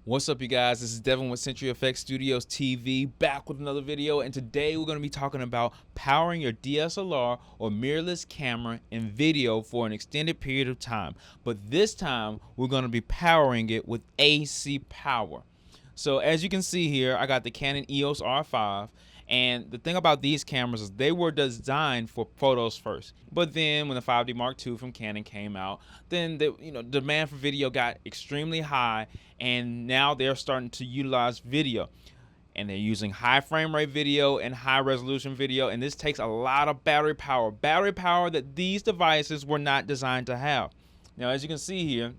What's up, you guys? This is Devin with Century Effects Studios TV, back with another video, and today we're going to be talking about powering your DSLR or mirrorless camera and video for an extended period of time. But this time, we're going to be powering it with AC power. So as you can see here, I got the Canon EOS R5, and the thing about these cameras is they were designed for photos first. But then when the 5D Mark II from Canon came out, then the demand for video got extremely high, and now they're starting to utilize video. And they're using high frame rate video and high resolution video, and this takes a lot of battery power that these devices were not designed to have. Now, as you can see here,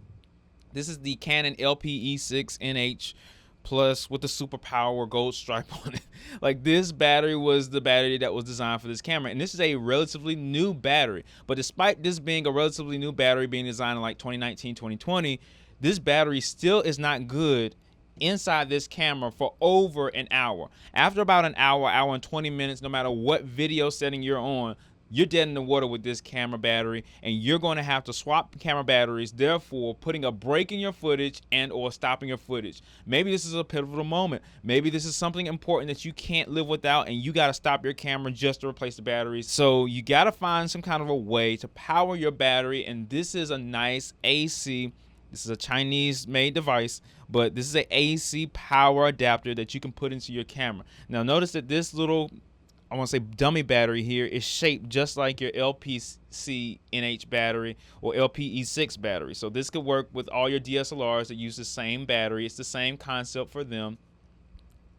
this is the Canon LPE6NH Plus with the superpower gold stripe on it. Like, this battery was the battery that was designed for this camera, and this is a relatively new battery. But despite this being a relatively new battery, being designed in like 2019, 2020, this battery still is not good inside this camera for over an hour. After about an hour and 20 minutes, no matter what video setting you're on, you're dead in the water with this camera battery, and you're going to have to swap camera batteries, therefore putting a break in your footage and or stopping your footage. Maybe this is a pivotal moment. Maybe this is something important that you can't live without, and you got to stop your camera just to replace the batteries. So you got to find some kind of a way to power your battery, and this is a nice AC. This is a Chinese made device, but this is an AC power adapter that you can put into your camera. Now notice that this little, I want to say, dummy battery here is shaped just like your LPC-NH battery or LPE6 battery. So this could work with all your DSLRs that use the same battery. It's the same concept for them.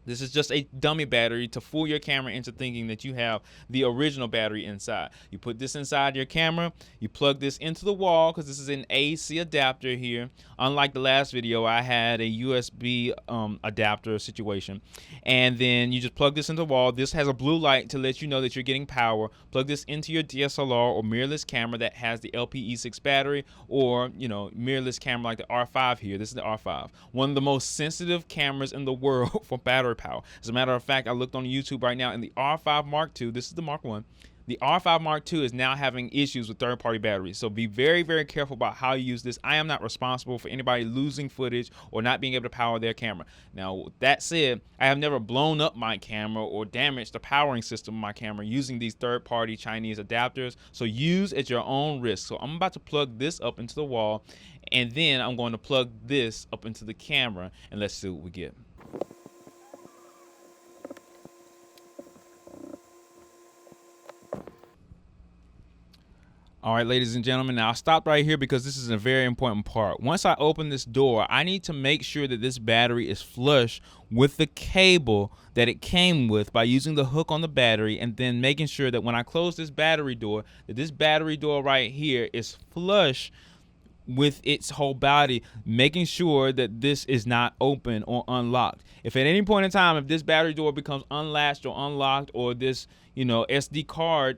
This is just a dummy battery to fool your camera into thinking that you have the original battery inside. You put this inside your camera, you plug this into the wall because this is an AC adapter here. Unlike the last video, I had a USB adapter situation. And then you just plug this into the wall. This has a blue light to let you know that you're getting power. Plug this into your DSLR or mirrorless camera that has the LPE6 battery, or mirrorless camera like the R5 here. This is the R5. One of the most sensitive cameras in the world for battery power. As a matter of fact, I looked on YouTube right now, and the R5 Mark II, this is the Mark I, the R5 Mark II is now having issues with third-party batteries. So be very, very careful about how you use this. I am not responsible for anybody losing footage or not being able to power their camera. Now, with that said, I have never blown up my camera or damaged the powering system of my camera using these third-party Chinese adapters. So use at your own risk. So I'm about to plug this up into the wall, and then I'm going to plug this up into the camera, and let's see what we get. All right, ladies and gentlemen, now I stopped right here because this is a very important part. Once I open this door, I need to make sure that this battery is flush with the cable that it came with by using the hook on the battery, and then making sure that when I close this battery door, that this battery door right here is flush with its whole body, making sure that this is not open or unlocked. If at any point in time, if this battery door becomes unlatched or unlocked, or this SD card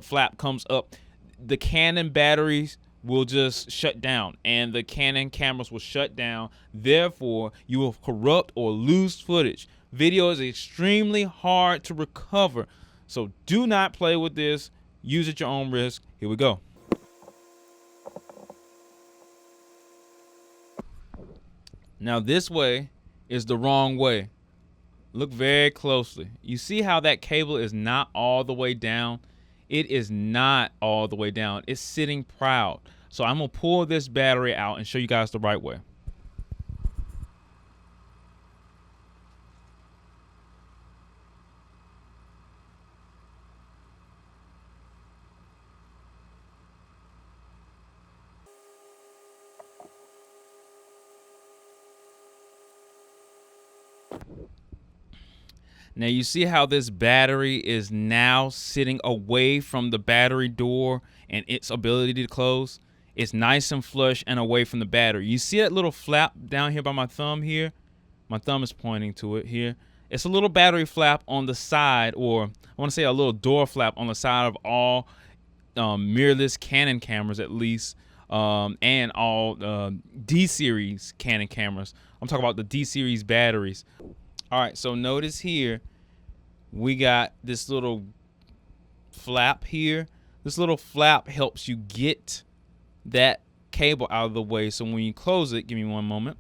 flap comes up, the Canon batteries will just shut down, and the Canon cameras will shut down. Therefore, you will corrupt or lose footage. Video is extremely hard to recover, so do not play with this. Use at your own risk. Here we go. Now, this way is the wrong way. Look very closely. You see how that cable is not all the way down? It is not all the way down. It's sitting proud. So I'm going to pull this battery out and show you guys the right way. Now you see how this battery is now sitting away from the battery door and its ability to close. It's nice and flush and away from the battery. You see that little flap down here by my thumb here? My thumb is pointing to it here. It's a little battery flap on the side, or I want to say a little door flap on the side of all mirrorless Canon cameras, at least, and all D-series Canon cameras. I'm talking about the D-series batteries. All right, so notice here, we got this little flap here. This little flap helps you get that cable out of the way. So when you close it, give me one moment.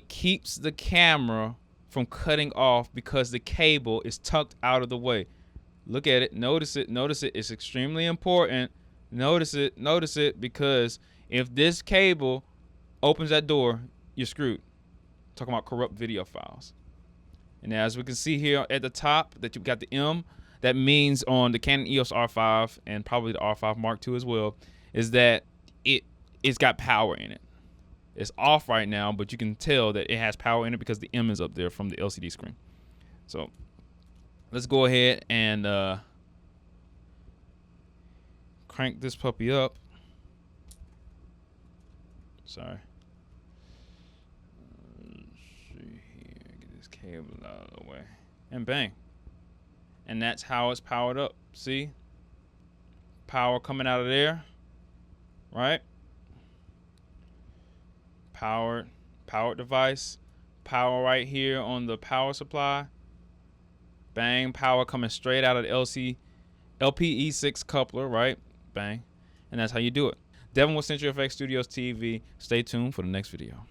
keeps the camera from cutting off because the cable is tucked out of the way. Look at it. Notice it. Notice it. It's extremely important. Notice it. Notice it, because if this cable opens that door, you're screwed. Talking about corrupt video files. And as we can see here at the top that you've got the M, that means on the Canon EOS R5 and probably the R5 Mark II as well, is that it's got power in it. It's off right now, but you can tell that it has power in it because the M is up there from the LCD screen. So let's go ahead and crank this puppy up. Sorry. Let's see here. Get this cable out of the way. And bang. And that's how it's powered up. See? Power coming out of there. Right? Powered device. Power right here on the power supply. Bang. Power coming straight out of the LPE6 coupler, right? Bang. And that's how you do it. Devin with Century FX Studios TV. Stay tuned for the next video.